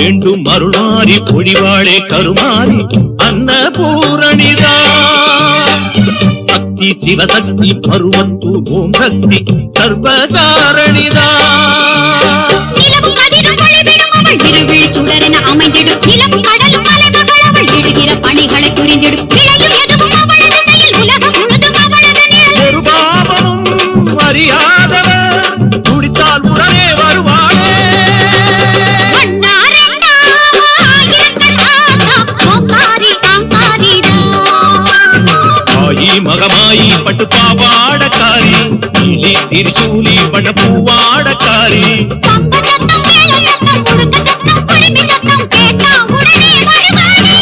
வேண்டும் அருள்மாறி பொழிவாளே கருமாறி அன்னபூரணிதா சக்தி சிவசக்தி பருவத்தூர் ஓம் சக்தி சர்வகாரணிதா சுடரென அமைந்திடும் இளம் கடலும் மலைமகள் அவள் எழுகிற பணிகளை புரிந்திடும் உலகம் முழுதும் அவளது ஒரு பாவமும் அறியாதவர் துடித்தால் உடனே வருவாளே ஆயி மகமாயி பட்டு பாவாடக்காரி நீலி திரிசூலி பட பூவாடக்காரி சத்தம் கேளு சத்தம் முழுக்க சத்தம் குருவி சத்தம் கேட்டா உடனே வருவாளே